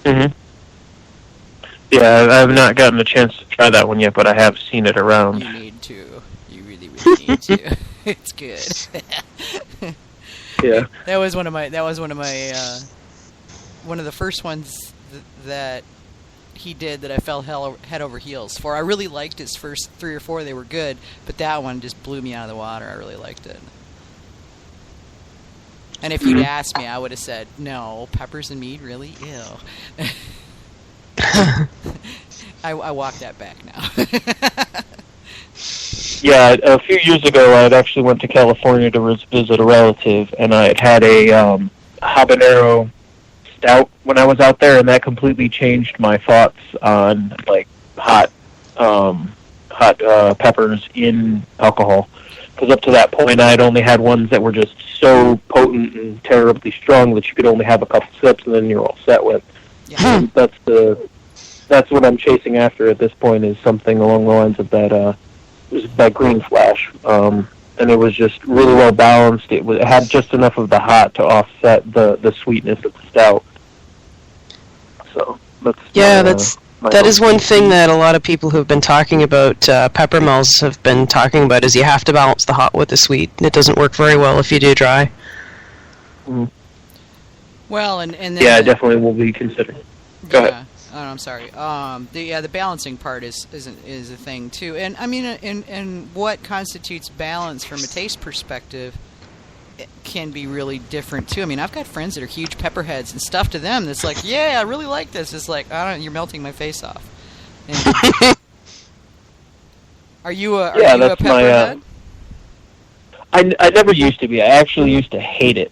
Mm-hmm. Yeah, I have not gotten a chance to try that one yet, but I have seen it around. You need to. You really, really need to. It's good. Yeah. That was one of my. One of the first ones that he did that I fell head over heels for. I really liked his first 3 or 4; they were good, but that one just blew me out of the water. I really liked it. And if you'd asked me, I would have said, "No, peppers and mead, really? Ew." I walk that back now. Yeah, a few years ago, I had actually went to California to visit a relative, and I had a habanero stout when I was out there, and that completely changed my thoughts on like hot peppers in alcohol. Because up to that point, I had only had ones that were just so potent and terribly strong that you could only have a couple sips, and then you're all set with. Yeah. That's what I'm chasing after at this point, is something along the lines of that. It was that Green Flash, and it was just really well balanced. It had just enough of the hot to offset the sweetness of the stout. So that is one thing that a lot of people who've been talking about pepper mills have been talking about, is you have to balance the hot with the sweet. It doesn't work very well if you do dry. Mm. Well, and then yeah, I definitely will be considering. Go ahead. Oh, no, I'm sorry. The balancing part is a thing too, and I mean, and what constitutes balance from a taste perspective can be really different too. I mean, I've got friends that are huge pepperheads, and stuff to them that's like, yeah, I really like this. It's like, you're melting my face off. And, are you a pepperhead? I never used to be. I actually used to hate it.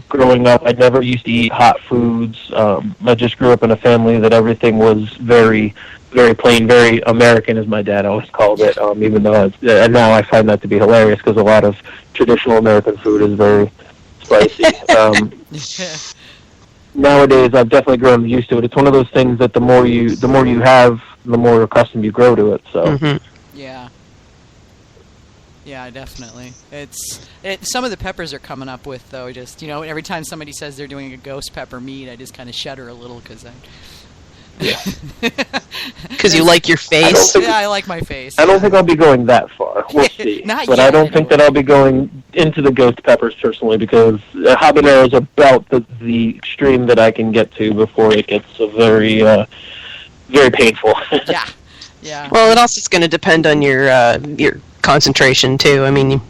Growing up, I never used to eat hot foods. I just grew up in a family that everything was very, very plain, very American, as my dad always called it, even though now I find that to be hilarious because a lot of traditional American food is very spicy. Nowadays, I've definitely grown used to it. It's one of those things that the more you have, the more accustomed you grow to it. So. Mm-hmm. Yeah. Yeah, definitely. Some of the peppers are coming up with, though, just, every time somebody says they're doing a ghost pepper mead, I just kind of shudder a little because because you like your face? I like my face. I don't think I'll be going that far. We'll see. Not but yet, I don't think that I'll be going into the ghost peppers personally, because habanero is about the extreme that I can get to before it gets very, very painful. Yeah. Well, it also is going to depend on your concentration too. I mean, you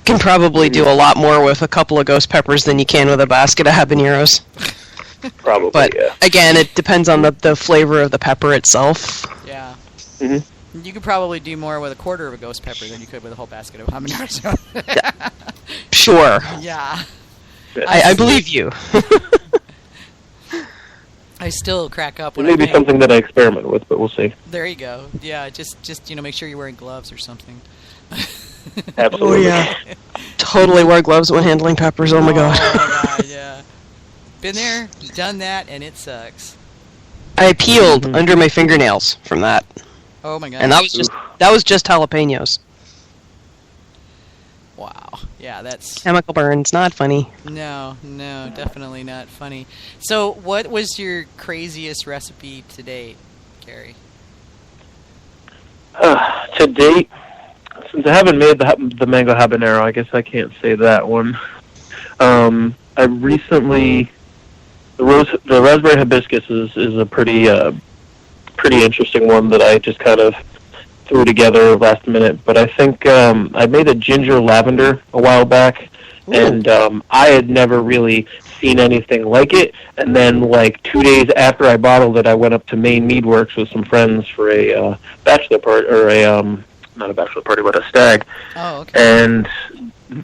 can probably do a lot more with a couple of ghost peppers than you can with a basket of habaneros. Probably, but yeah. Again, it depends on the flavor of the pepper itself. Yeah. Mm-hmm. You could probably do more with a quarter of a ghost pepper than you could with a whole basket of habaneros. Sure. Yeah. I believe you. I still crack up when it may be something that I experiment with, but we'll see. There you go. Yeah, just make sure you're wearing gloves or something. Absolutely. Oh, yeah. Totally wear gloves when handling peppers. Oh my god. Oh my god, yeah. Been there, done that, and it sucks. I peeled under my fingernails from that. Oh my god. And that was just jalapenos. Wow. Yeah, that's... Chemical burns, not funny. No, definitely not funny. So, what was your craziest recipe to date, Gary? To date, since I haven't made the mango habanero, I guess I can't say that one. I recently... The raspberry hibiscus is a pretty interesting one that I just kind of threw together last minute. But I think I made a ginger lavender a while back, and I had never really seen anything like it. And then, like 2 days after I bottled it, I went up to Maine Mead Works with some friends for a bachelor party, or not a bachelor party, but a stag. Oh, okay. And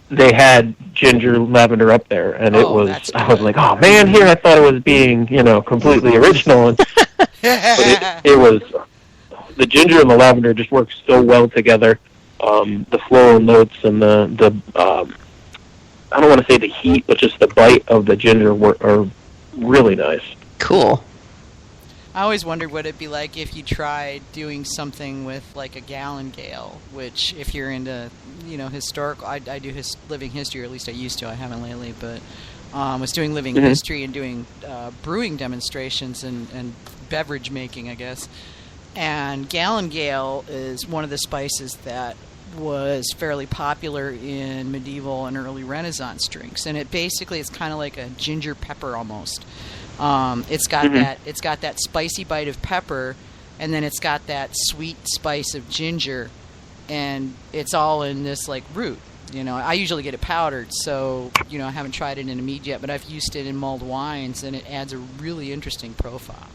they had ginger lavender up there, and I was like, oh man, here I thought it was being, completely original, but it was, the ginger and the lavender just work so well together. The floral notes and the I don't want to say the heat, but just the bite of the ginger are really nice. Cool. I always wondered what it'd be like if you tried doing something with like a gallon gale, which if you're into, historical, I do living history, or at least I used to, I haven't lately, but Was doing living history and doing brewing demonstrations and beverage making, I guess. And Gallengale is one of the spices that was fairly popular in medieval and early Renaissance drinks, and it's kind of like a ginger pepper almost. It's got that spicy bite of pepper, and then it's got that sweet spice of ginger, and it's all in this like root. I usually get it powdered, so I haven't tried it in a mead yet, but I've used it in mulled wines, and it adds a really interesting profile.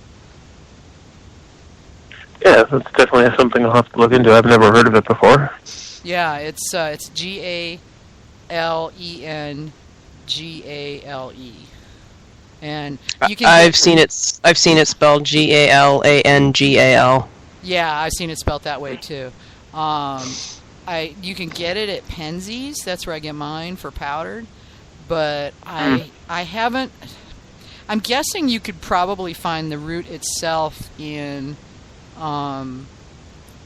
Yeah, that's definitely something I'll have to look into. I've never heard of it before. Yeah, it's Galengale, and you can. I've seen it spelled Galangal. Yeah, I've seen it spelled that way too. You can get it at Penzeys. That's where I get mine for powdered, but I haven't. I'm guessing you could probably find the root itself in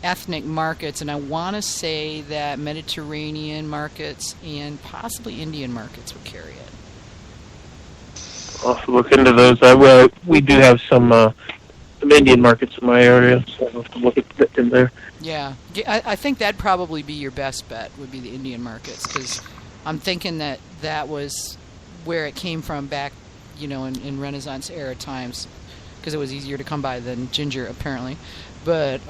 ethnic markets, and I want to say that Mediterranean markets and possibly Indian markets would carry it. I'll have to look into those. We do have some Indian markets in my area, so I'll have to look at in there. Yeah, I think that'd probably be your best bet, would be the Indian markets, because I'm thinking that was where it came from back, in Renaissance era times, because it was easier to come by than ginger, apparently. But,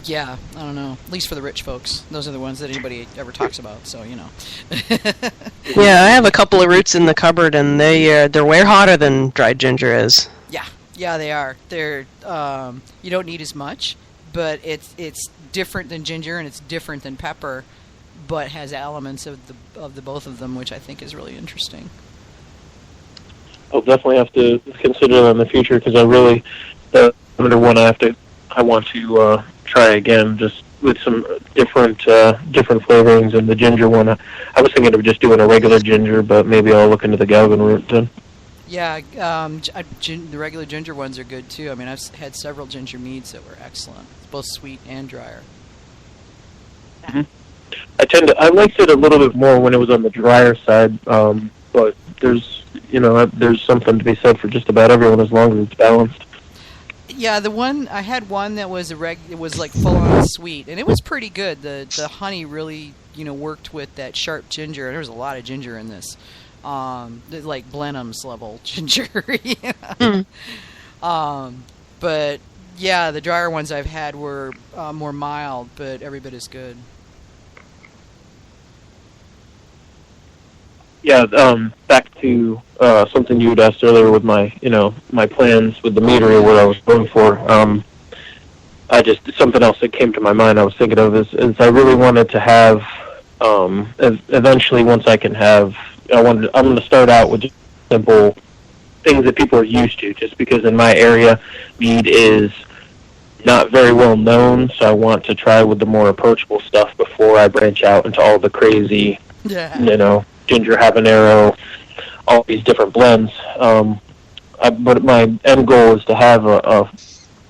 yeah, I don't know. At least for the rich folks. Those are the ones that anybody ever talks about, so, Yeah, I have a couple of roots in the cupboard, and they're way hotter than dried ginger is. Yeah, they are. They're, you don't need as much, but it's different than ginger, and it's different than pepper, but has elements of the both of them, which I think is really interesting. I'll definitely have to consider that in the future, because I really, another one I want to try again, just with some different flavorings. And the ginger one, I was thinking of just doing a regular ginger, but maybe I'll look into the Galvan root then. Yeah, the regular ginger ones are good too. I mean, I've had several ginger meads that were excellent, both sweet and drier. Mm-hmm. I liked it a little bit more when it was on the drier side, but there's something to be said for just about everyone as long as it's balanced. Yeah, I had one that was it was like full on sweet, and it was pretty good. The honey really worked with that sharp ginger. There was a lot of ginger in this, like Blenheim's level ginger. But yeah, the drier ones I've had were more mild, but every bit as good. Yeah, back to something you had asked earlier with my plans with the meadery, what I was going for. Something else that came to my mind I was thinking of is I really wanted to have, eventually once I can have, I'm going to start out with just simple things that people are used to, just because in my area, mead is not very well known, so I want to try with the more approachable stuff before I branch out into all the crazy, ginger habanero, all these different blends. But my end goal is to have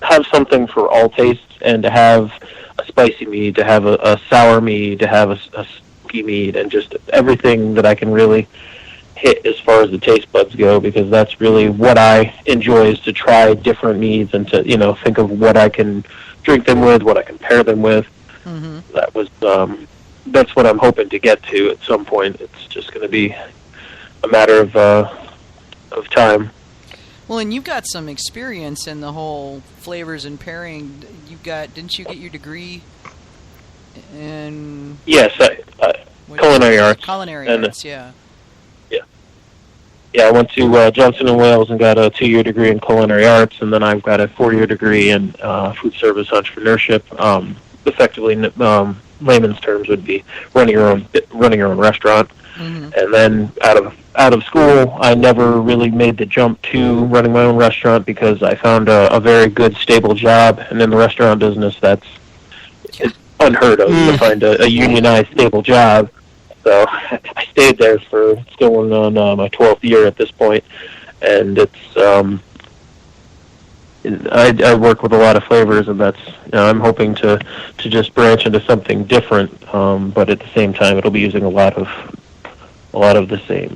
have something for all tastes, and to have a spicy mead, to have a sour mead, to have a smoky mead, and just everything that I can really hit as far as the taste buds go, because that's really what I enjoy, is to try different meads and to think of what I can drink them with, what I can pair them with. Mm-hmm. That's what I'm hoping to get to at some point. It's just going to be a matter of time. Well, and you've got some experience in the whole flavors and pairing. Didn't you get your degree in? Yes, culinary arts. Culinary arts, yeah. Yeah, I went to Johnson & Wales and got a 2-year degree in culinary arts, and then I've got a 4-year degree in food service entrepreneurship. Effectively, layman's terms would be running your own restaurant. Mm-hmm. And then out of school, I never really made the jump to running my own restaurant, because I found a very good, stable job, and in the restaurant business, it's unheard of to find a unionized, stable job. So I stayed there for going on my 12th year at this point, and it's I work with a lot of flavors, and that's I'm hoping to just branch into something different, but at the same time, it'll be using a lot of the same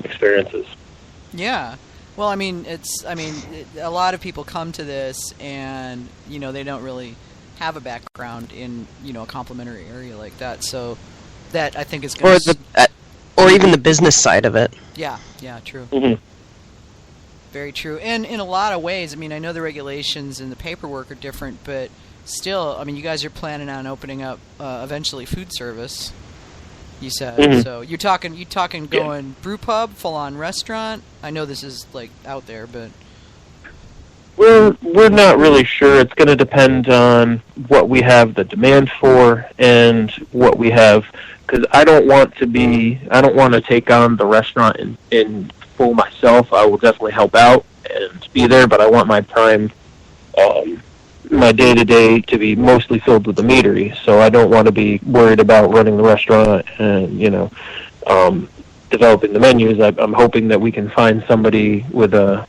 experiences. Yeah. Well, a lot of people come to this and, they don't really have a background in, a complementary area like that. So that, I think, is going to... Or even the business side of it. Yeah, true. Mm-hmm. Very true. And in a lot of ways, I know the regulations and the paperwork are different, but still, you guys are planning on opening up eventually food service, you said. Mm-hmm. So you're talking going brew pub, full-on restaurant? I know this is, out there, but... We're not really sure. It's going to depend on what we have the demand for and what we have, because I don't want to take on the restaurant in full myself. I will definitely help out and be there, but I want my time, my day-to-day to be mostly filled with the meadery, so I don't want to be worried about running the restaurant and, developing the menus. I'm hoping that we can find somebody with the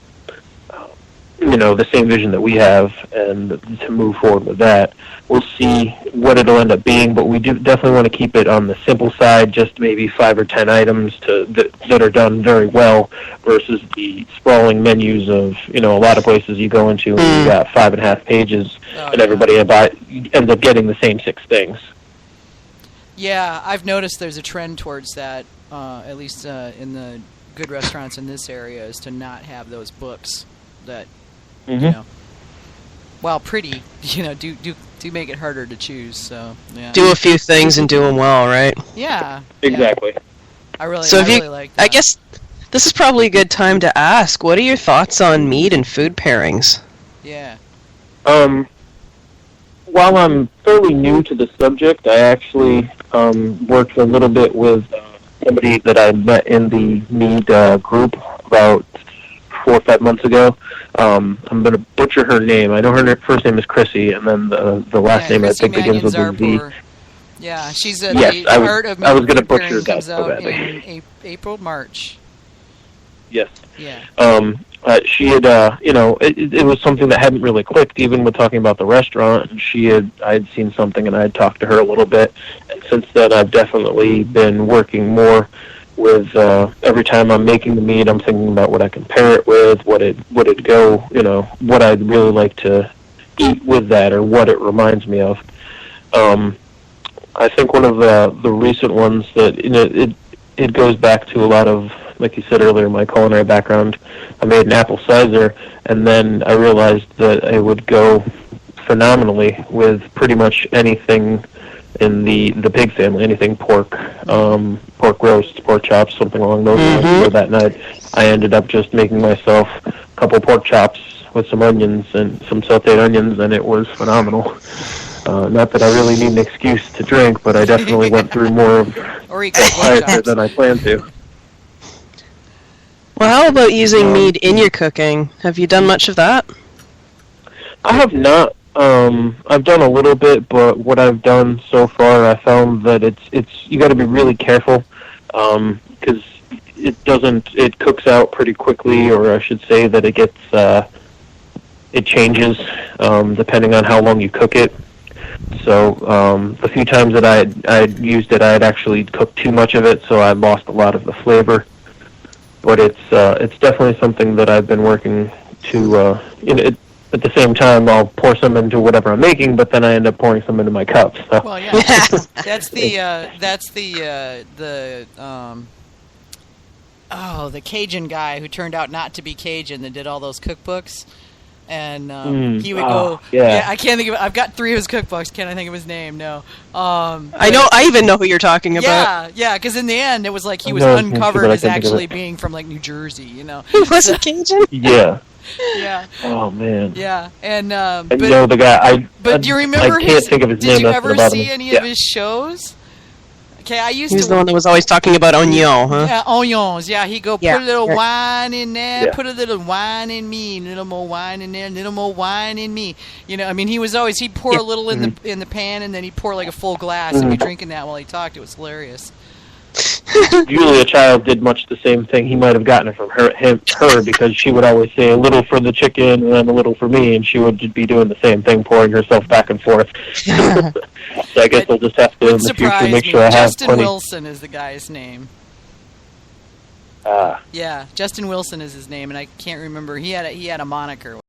same vision that we have, and to move forward with that. We'll see what it'll end up being, but we do definitely want to keep it on the simple side, just maybe 5 or 10 items that are done very well, versus the sprawling menus of, a lot of places you go into and you got 5.5 pages, and everybody ends up getting the same 6 things. Yeah, I've noticed there's a trend towards that, at least in the good restaurants in this area, is to not have those books that, while pretty, do make it harder to choose. So yeah. Do a few things and do them well, right? Yeah. Exactly. Yeah. I really like that. I guess this is probably a good time to ask, what are your thoughts on mead and food pairings? Yeah. While I'm fairly new to the subject, I actually worked a little bit with somebody that I met in the mead group about 4 or 5 months ago. I'm going to butcher her name. I know her first name is Chrissy, and then the last name I think begins with a Z. Yeah, she's yes, the Art of I was going to Mead butcher that comes so out badly. in April, March. Yes. Yeah. She had, it was something that hadn't really clicked, even with talking about the restaurant. And I had seen something, and I had talked to her a little bit. And since then, I've definitely been working more with, every time I'm making the mead, I'm thinking about what I can pair it with, what it'd go, what I'd really like to eat with that, or what it reminds me of. I think one of the recent ones that, it goes back to a lot of, like you said earlier, my culinary background. I made an apple cider, and then I realized that it would go phenomenally with pretty much anything in the pig family, anything pork, pork roast, pork chops, something along those lines. So that night, I ended up just making myself a couple pork chops with some onions and some sauteed onions, and it was phenomenal. Not that I really need an excuse to drink, but I definitely went through more of the than I planned to. Well, how about using mead in your cooking? Have you done much of that? I have not. I've done a little bit, but what I've done so far, I found that it's you got to be really careful, because it cooks out pretty quickly, or I should say that it changes depending on how long you cook it. So the few times that I'd used it, I had actually cooked too much of it, so I lost a lot of the flavor. But it's definitely something that I've been working to. At the same time, I'll pour some into whatever I'm making, but then I end up pouring some into my cups. So. Well, yeah, that's the Cajun guy who turned out not to be Cajun that did all those cookbooks. And he would go. Yeah, I can't think of it. I've got 3 of his cookbooks. Can't I think of his name? No. I know. I even know who you're talking about. Yeah. Because in the end, it was like he was uncovered as actually being from like New Jersey. He wasn't Cajun. Yeah. Yeah. Oh man. Yeah, and but the guy. But do you remember I can't think of his name. Did you ever see any of his shows? Okay, He's the one that was always talking about onion, huh? Yeah, onions. Yeah, he'd go put a little wine in there, put a little wine in me, a little more wine in there, a little more wine in me. He'd pour a little in the pan, and then he'd pour like a full glass and be drinking that while he talked. It was hilarious. Julia Child did much the same thing. He might have gotten it from her because she would always say a little for the chicken and then a little for me, and she would be doing the same thing, pouring herself back and forth. So I guess I'll just have to in the future make sure I have Justin plenty. Wilson is the guy's name. Yeah, Justin Wilson is his name, and I can't remember. He had a moniker.